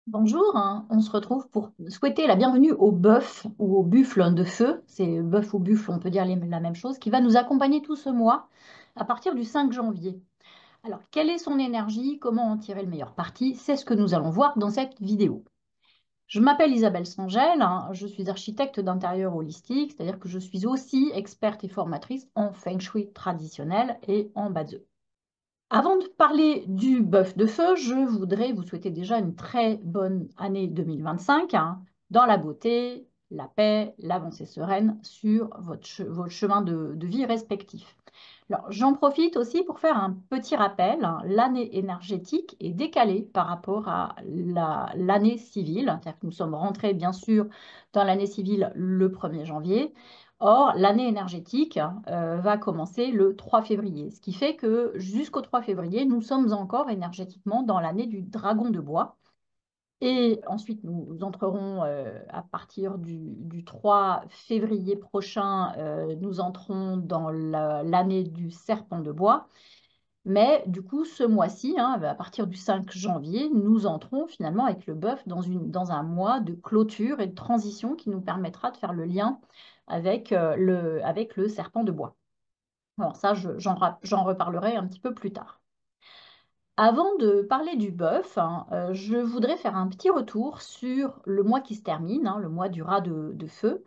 Bonjour, hein. On se retrouve pour souhaiter la bienvenue au bœuf ou au buffle de feu. C'est bœuf ou buffle, on peut dire la même chose, qui va nous accompagner tout ce mois à partir du 5 janvier. Alors, quelle est son énergie? Comment en tirer le meilleur parti? C'est ce que nous allons voir dans cette vidéo. Je m'appelle Isabelle Sangel, hein. Je suis architecte d'intérieur holistique, c'est-à-dire que je suis aussi experte et formatrice en feng shui traditionnel et en Bazhou. Avant de parler du bœuf de feu, je voudrais vous souhaiter déjà une très bonne année 2025, hein, dans la beauté, la paix, l'avancée sereine sur votre chemin de vie respectif. Alors, j'en profite aussi pour faire un petit rappel, hein. L'année énergétique est décalée par rapport à l'année civile. C'est-à-dire que nous sommes rentrés, bien sûr, dans l'année civile le 1er janvier. Or, l'année énergétique va commencer le 3 février, ce qui fait que jusqu'au 3 février, nous sommes encore énergétiquement dans l'année du dragon de bois. Et ensuite, nous entrerons à partir du 3 février prochain, nous entrons dans l'année du serpent de bois. Mais du coup, ce mois-ci, hein, à partir du 5 janvier, nous entrons finalement avec le bœuf dans un mois de clôture et de transition qui nous permettra de faire le lien avec le serpent de bois. Alors ça, j'en reparlerai un petit peu plus tard. Avant de parler du bœuf, hein, je voudrais faire un petit retour sur le mois qui se termine, hein, le mois du rat de feu.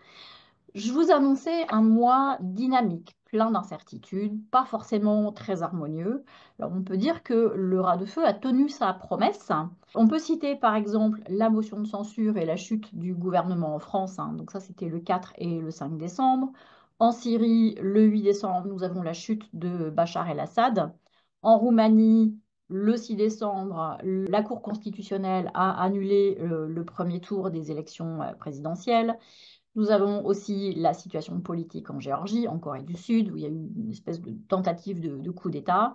Je vous annonçais un mois dynamique, plein d'incertitudes, pas forcément très harmonieux. Alors on peut dire que le rat de feu a tenu sa promesse. On peut citer par exemple la motion de censure et la chute du gouvernement en France, hein. Donc ça c'était le 4 et le 5 décembre. En Syrie, le 8 décembre, nous avons la chute de Bachar el-Assad. En Roumanie, le 6 décembre, la Cour constitutionnelle a annulé le premier tour des élections présidentielles. Nous avons aussi la situation politique en Géorgie, en Corée du Sud, où il y a eu une espèce de tentative de coup d'État.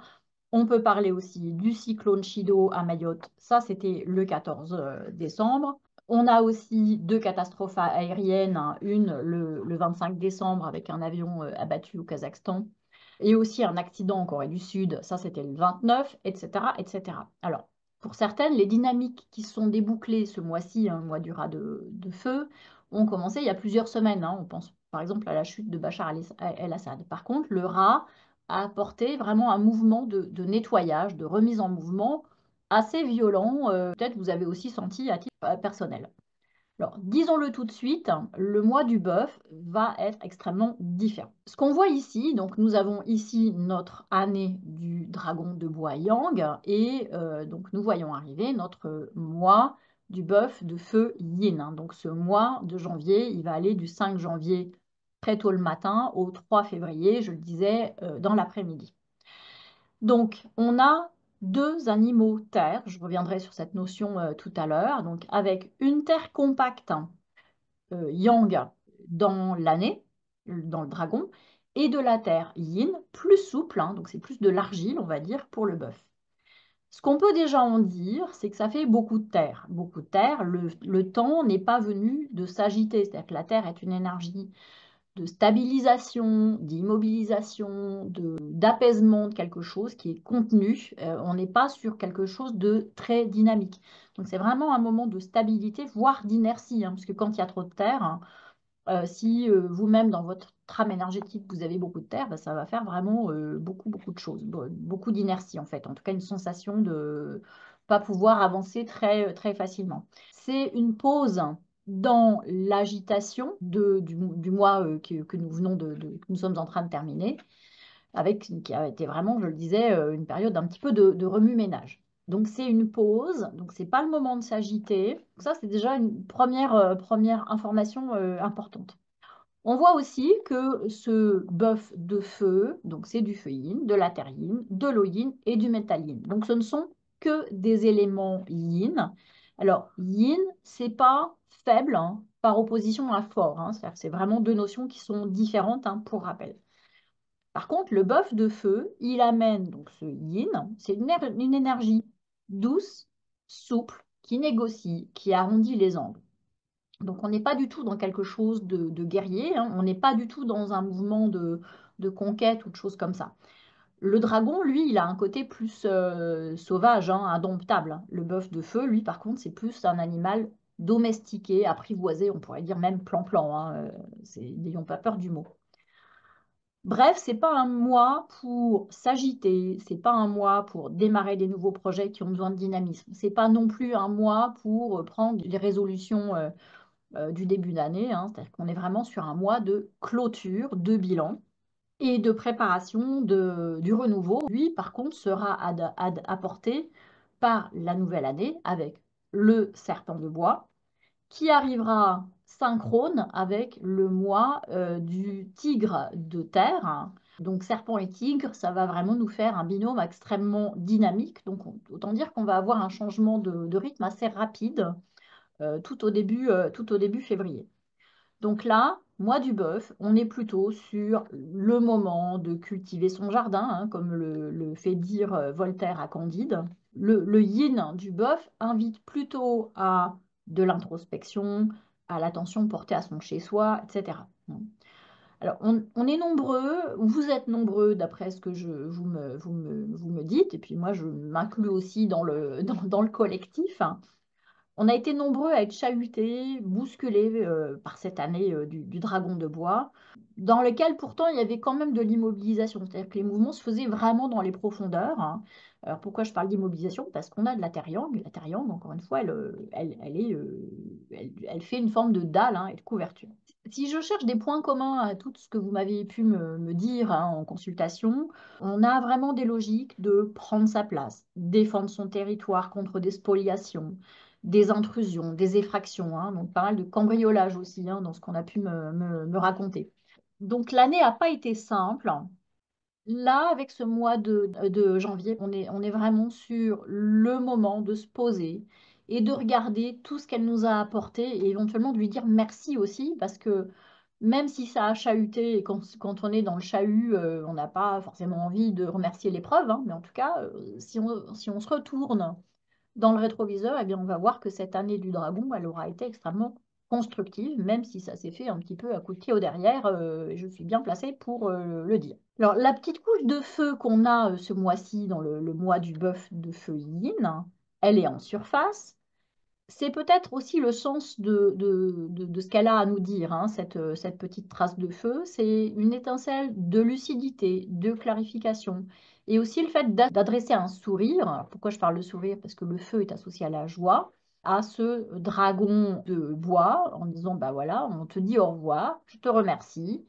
On peut parler aussi du cyclone Chido à Mayotte, ça c'était le 14 décembre. On a aussi deux catastrophes aériennes, hein. Une le 25 décembre avec un avion abattu au Kazakhstan et aussi un accident en Corée du Sud, ça c'était le 29, etc., etc. Alors, pour certaines, les dynamiques qui sont débouclées ce mois-ci, un mois du rat de feu, ont commencé il y a plusieurs semaines, hein. On pense par exemple à la chute de Bachar el-Assad. Par contre, le rat a apporté vraiment un mouvement de nettoyage, de remise en mouvement assez violent. Peut-être vous avez aussi senti à titre personnel. Alors, disons-le tout de suite, le mois du bœuf va être extrêmement différent. Ce qu'on voit ici, donc nous avons ici notre année du dragon de bois Yang et donc nous voyons arriver notre mois du bœuf de feu Yin, hein. Donc ce mois de janvier, il va aller du 5 janvier très tôt le matin au 3 février, je le disais, dans l'après-midi. Donc, on a deux animaux terre, je reviendrai sur cette notion tout à l'heure, donc avec une terre compacte, yang dans l'année, dans le dragon, et de la terre yin, plus souple, hein, donc c'est plus de l'argile, on va dire, pour le bœuf. Ce qu'on peut déjà en dire, c'est que ça fait beaucoup de terre. Beaucoup de terre, le temps n'est pas venu de s'agiter, c'est-à-dire que la terre est une énergie de stabilisation, d'immobilisation, d'apaisement de quelque chose qui est contenu. On n'est pas sur quelque chose de très dynamique. Donc c'est vraiment un moment de stabilité, voire d'inertie, hein, parce que quand il y a trop de terre, hein, si vous-même, dans votre trame énergétique, vous avez beaucoup de terre, bah, ça va faire vraiment beaucoup de choses, beaucoup d'inertie en fait, en tout cas une sensation de pas pouvoir avancer très facilement. C'est une pause dans l'agitation du mois que nous venons que nous sommes en train de terminer, qui a été vraiment, je le disais, une période un petit peu de remue-ménage. Donc c'est une pause, donc c'est pas le moment de s'agiter. Ça, c'est déjà une première information importante. On voit aussi que ce bœuf de feu, donc c'est du feu yin, de la terre yin, de l'eau yin et du métal yin. Donc ce ne sont que des éléments yin. Alors yin, c'est pas faible, hein, par opposition à fort, hein. C'est-à-dire que c'est vraiment deux notions qui sont différentes, hein, pour rappel. Par contre, le bœuf de feu, il amène donc ce yin, c'est une énergie douce, souple, qui négocie, qui arrondit les angles. Donc on n'est pas du tout dans quelque chose de guerrier, hein, on n'est pas du tout dans un mouvement de conquête ou de choses comme ça. Le dragon, lui, il a un côté plus sauvage, hein, indomptable. Le bœuf de feu, lui, par contre, c'est plus un animal domestiqué, apprivoisé, on pourrait dire même plan-plan, hein, n'ayons pas peur du mot. Bref, c'est pas un mois pour s'agiter, c'est pas un mois pour démarrer des nouveaux projets qui ont besoin de dynamisme. C'est pas non plus un mois pour prendre les résolutions du début d'année, hein. C'est-à-dire qu'on est vraiment sur un mois de clôture, de bilan et de préparation du renouveau. Lui, par contre, sera apporté par la nouvelle année avec le serpent de bois qui arrivera synchrone avec le mois du tigre de terre. Donc serpent et tigre, ça va vraiment nous faire un binôme extrêmement dynamique. Donc autant dire qu'on va avoir un changement de rythme assez rapide tout au début février. Donc là, mois du bœuf, on est plutôt sur le moment de cultiver son jardin, hein, comme le fait dire Voltaire à Candide. Le yin du bœuf invite plutôt à de l'introspection, à l'attention portée à son chez-soi, etc. Alors, on est nombreux, vous êtes nombreux d'après ce que vous me dites, et puis moi je m'inclus aussi dans le collectif. On a été nombreux à être chahutés, bousculés par cette année du dragon de bois, dans lequel pourtant il y avait quand même de l'immobilisation. C'est-à-dire que les mouvements se faisaient vraiment dans les profondeurs, hein. Alors pourquoi je parle d'immobilisation? Parce qu'on a de la terre yang. La terre yang, encore une fois, elle fait une forme de dalle, hein, et de couverture. Si je cherche des points communs à tout ce que vous m'avez pu me dire, hein, en consultation, on a vraiment des logiques de prendre sa place, défendre son territoire contre des spoliations, des intrusions, des effractions, hein, donc pas mal de cambriolage aussi, hein, dans ce qu'on a pu me raconter. Donc l'année n'a pas été simple. Là, avec ce mois de janvier, on est vraiment sur le moment de se poser et de regarder tout ce qu'elle nous a apporté et éventuellement de lui dire merci aussi parce que même si ça a chahuté et quand on est dans le chahut, on n'a pas forcément envie de remercier l'épreuve, hein, mais en tout cas, si on se retourne dans le rétroviseur, eh bien, on va voir que cette année du dragon, elle aura été extrêmement constructive, même si ça s'est fait un petit peu à coup de pied au derrière, et je suis bien placée pour le dire. Alors, la petite couche de feu qu'on a ce mois-ci, dans le mois du bœuf de feu yin, elle est en surface. C'est peut-être aussi le sens de ce qu'elle a à nous dire, hein, cette petite trace de feu. C'est une étincelle de lucidité, de clarification. Et aussi le fait d'adresser un sourire. Alors, pourquoi je parle de sourire? Parce que le feu est associé à la joie, à ce dragon de bois, en disant, bah voilà, on te dit au revoir, je te remercie,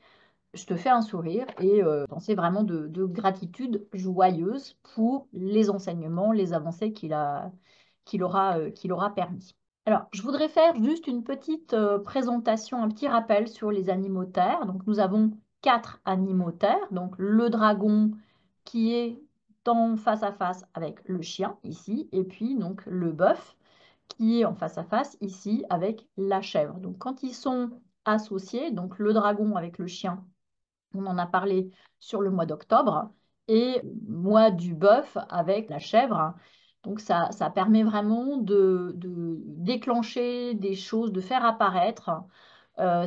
je te fais un sourire et penser vraiment de gratitude joyeuse pour les enseignements, les avancées qu'il aura permis. Alors, je voudrais faire juste une petite présentation, un petit rappel sur les animaux terres. Donc, nous avons 4 animaux terres. Donc, le dragon qui est en face à face avec le chien ici, et puis donc le bœuf qui est en face à face ici avec la chèvre. Donc, quand ils sont associés, donc le dragon avec le chien, on en a parlé sur le mois d'octobre, et mois du bœuf avec la chèvre. Donc ça permet vraiment de déclencher des choses, de faire apparaître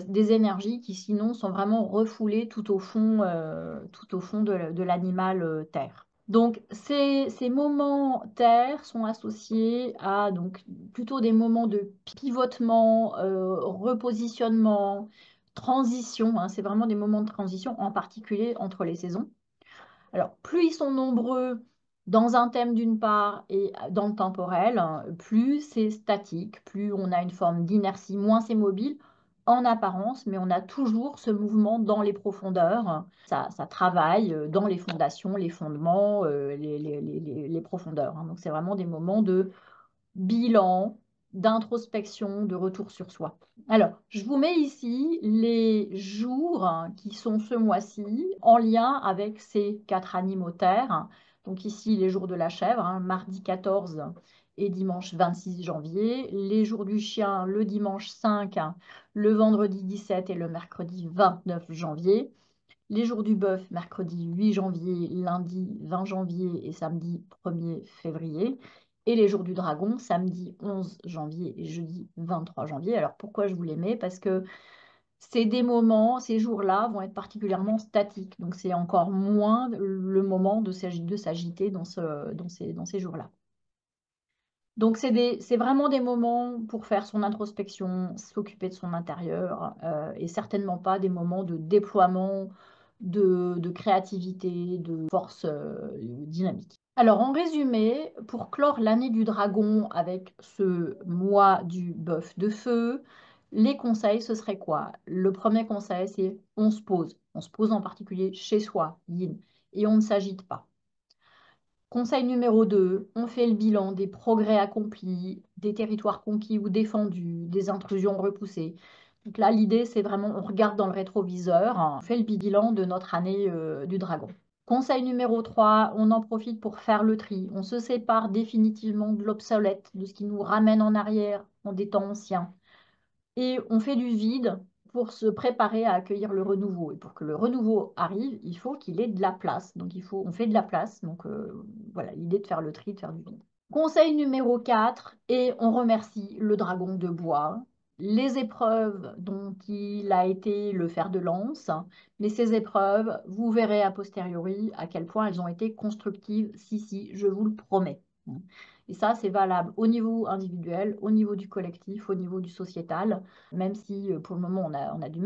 des énergies qui sinon sont vraiment refoulées tout au fond de l'animal terre. Donc ces moments terre sont associés à donc plutôt des moments de pivotement, repositionnement, transition, hein. C'est vraiment des moments de transition, en particulier entre les saisons. Alors, plus ils sont nombreux dans un thème d'une part et dans le temporel, hein, plus c'est statique, plus on a une forme d'inertie, moins c'est mobile en apparence, mais on a toujours ce mouvement dans les profondeurs. Ça travaille dans les fondations, les fondements, les profondeurs, hein. Donc, c'est vraiment des moments de bilan, d'introspection, de retour sur soi. Alors, je vous mets ici les jours qui sont ce mois-ci en lien avec ces 4 animaux terres. Donc ici, les jours de la chèvre, hein, mardi 14 et dimanche 26 janvier. Les jours du chien, le dimanche 5, le vendredi 17 et le mercredi 29 janvier. Les jours du bœuf, mercredi 8 janvier, lundi 20 janvier et samedi 1er février. Et les jours du dragon, samedi 11 janvier et jeudi 23 janvier. Alors pourquoi je vous les mets? Parce que c'est des moments, ces jours-là vont être particulièrement statiques. Donc, c'est encore moins le moment de s'agiter dans ces jours-là. Donc, c'est vraiment des moments pour faire son introspection, s'occuper de son intérieur, et certainement pas des moments de déploiement, de créativité, de force dynamique. Alors, en résumé, pour clore l'année du dragon avec ce mois du bœuf de feu, les conseils, ce serait quoi? Le premier conseil, c'est on se pose. On se pose en particulier chez soi, yin, et on ne s'agite pas. Conseil numéro 2, on fait le bilan des progrès accomplis, des territoires conquis ou défendus, des intrusions repoussées. Donc là, l'idée, c'est vraiment, on regarde dans le rétroviseur, hein, on fait le bilan de notre année du dragon. Conseil numéro 3, on en profite pour faire le tri. On se sépare définitivement de l'obsolète, de ce qui nous ramène en arrière, en des temps anciens. Et on fait du vide pour se préparer à accueillir le renouveau. Et pour que le renouveau arrive, il faut qu'il ait de la place. Donc, on fait de la place. Donc, voilà, l'idée de faire le tri, de faire du vide. Conseil numéro 4, et on remercie le dragon de bois. Les épreuves dont il a été le fer de lance, mais ces épreuves, vous verrez a posteriori à quel point elles ont été constructives. Si, je vous le promets. Et ça, c'est valable au niveau individuel, au niveau du collectif, au niveau du sociétal, même si pour le moment, on a du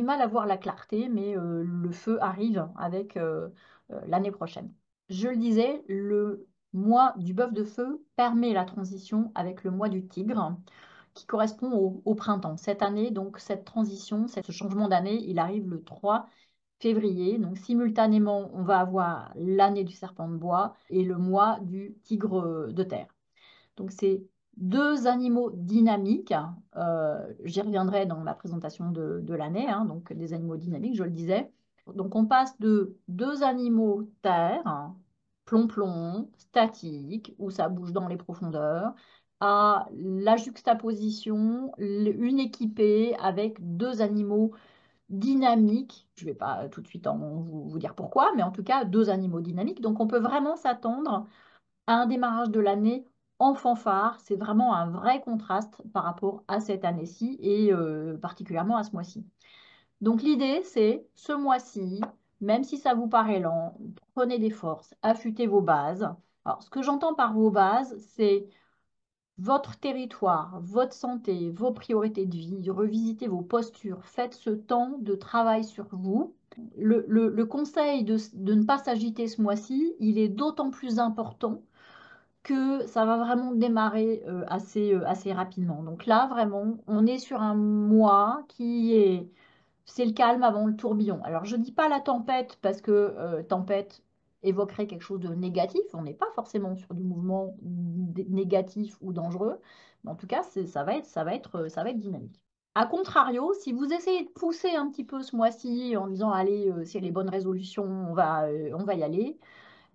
mal à voir la clarté, mais le feu arrive avec l'année prochaine. Je le disais, le mois du bœuf de feu permet la transition avec le mois du tigre, qui correspond au printemps. Cette année, donc, cette transition, ce changement d'année, il arrive le 3 février. Donc, simultanément, on va avoir l'année du serpent de bois et le mois du tigre de terre. Donc, c'est deux animaux dynamiques. J'y reviendrai dans la présentation de l'année, hein, donc des animaux dynamiques, je le disais. Donc, on passe de deux animaux terre, hein, plomb-plomb, statiques, où ça bouge dans les profondeurs, à la juxtaposition, une équipée avec deux animaux dynamiques. Je ne vais pas tout de suite vous dire pourquoi, mais en tout cas, deux animaux dynamiques. Donc, on peut vraiment s'attendre à un démarrage de l'année en fanfare. C'est vraiment un vrai contraste par rapport à cette année-ci et particulièrement à ce mois-ci. Donc l'idée, c'est ce mois-ci, même si ça vous paraît lent, prenez des forces, affûtez vos bases. Alors, ce que j'entends par vos bases, c'est votre territoire, votre santé, vos priorités de vie, revisitez vos postures, faites ce temps de travail sur vous. Le conseil de ne pas s'agiter ce mois-ci, il est d'autant plus important que ça va vraiment démarrer assez rapidement. Donc là, vraiment, on est sur un mois c'est le calme avant le tourbillon. Alors, je ne dis pas la tempête parce que tempête évoquerait quelque chose de négatif. On n'est pas forcément sur du mouvement négatif ou dangereux. Mais en tout cas, ça va être dynamique. A contrario, si vous essayez de pousser un petit peu ce mois-ci en disant, allez, c'est les bonnes résolutions, on va y aller,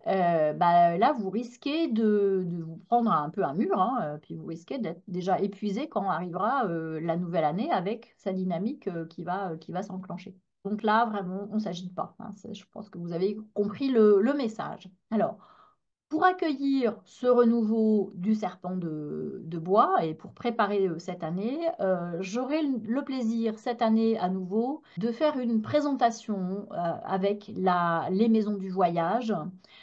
bah, là, vous risquez de vous prendre un peu un mur, hein, puis vous risquez d'être déjà épuisé quand arrivera la nouvelle année avec sa dynamique qui va s'enclencher. Donc là, vraiment, on ne s'agite pas, hein. Je pense que vous avez compris le message. Alors, pour accueillir ce renouveau du serpent de bois et pour préparer cette année, j'aurai le plaisir cette année à nouveau de faire une présentation avec les maisons du voyage.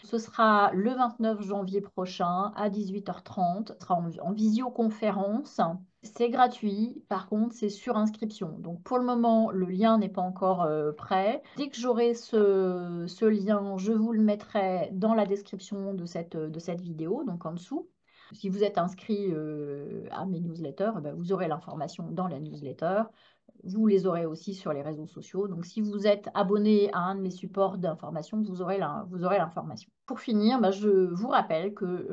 Ce sera le 29 janvier prochain à 18h30. Ce sera en visioconférence. C'est gratuit, par contre, c'est sur inscription. Donc pour le moment, le lien n'est pas encore prêt. Dès que j'aurai ce lien, je vous le mettrai dans la description de cette vidéo, donc en dessous. Si vous êtes inscrit à mes newsletters, eh ben, vous aurez l'information dans la newsletter. Vous les aurez aussi sur les réseaux sociaux. Donc, si vous êtes abonné à un de mes supports d'information, vous aurez l'information. Pour finir, bah, je vous rappelle que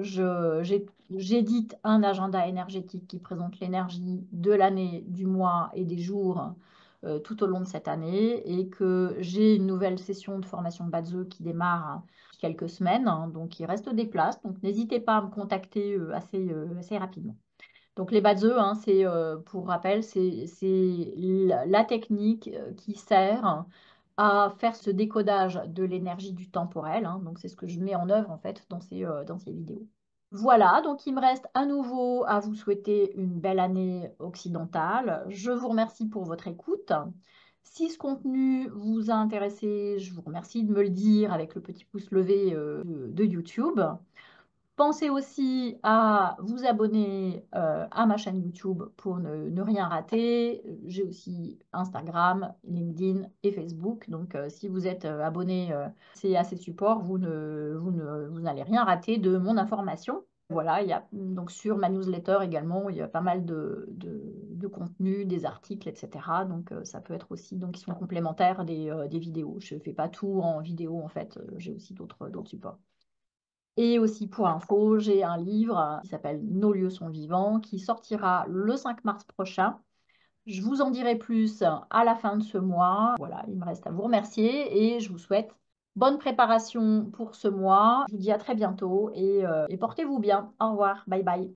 j'édite un agenda énergétique qui présente l'énergie de l'année, du mois et des jours tout au long de cette année et que j'ai une nouvelle session de formation de Batze qui démarre quelques semaines. Hein, donc, il reste des places. Donc, n'hésitez pas à me contacter assez rapidement. Donc les bases E, hein, pour rappel, c'est la technique qui sert à faire ce décodage de l'énergie du temporel. Hein. Donc c'est ce que je mets en œuvre en fait dans ces vidéos. Voilà, donc il me reste à nouveau à vous souhaiter une belle année occidentale. Je vous remercie pour votre écoute. Si ce contenu vous a intéressé, je vous remercie de me le dire avec le petit pouce levé de YouTube. Pensez aussi à vous abonner à ma chaîne YouTube pour ne rien rater. J'ai aussi Instagram, LinkedIn et Facebook. Donc, si vous êtes abonné à ces supports, vous n'allez rien rater de mon information. Voilà, il y a donc sur ma newsletter également, il y a pas mal de contenus, des articles, etc. Donc, ça peut être aussi, donc, qui sont complémentaires des vidéos. Je ne fais pas tout en vidéo, en fait. J'ai aussi d'autres supports. Et aussi pour info, j'ai un livre qui s'appelle Nos lieux sont vivants, qui sortira le 5 mars prochain. Je vous en dirai plus à la fin de ce mois. Voilà, il me reste à vous remercier et je vous souhaite bonne préparation pour ce mois. Je vous dis à très bientôt et portez-vous bien. Au revoir, bye bye.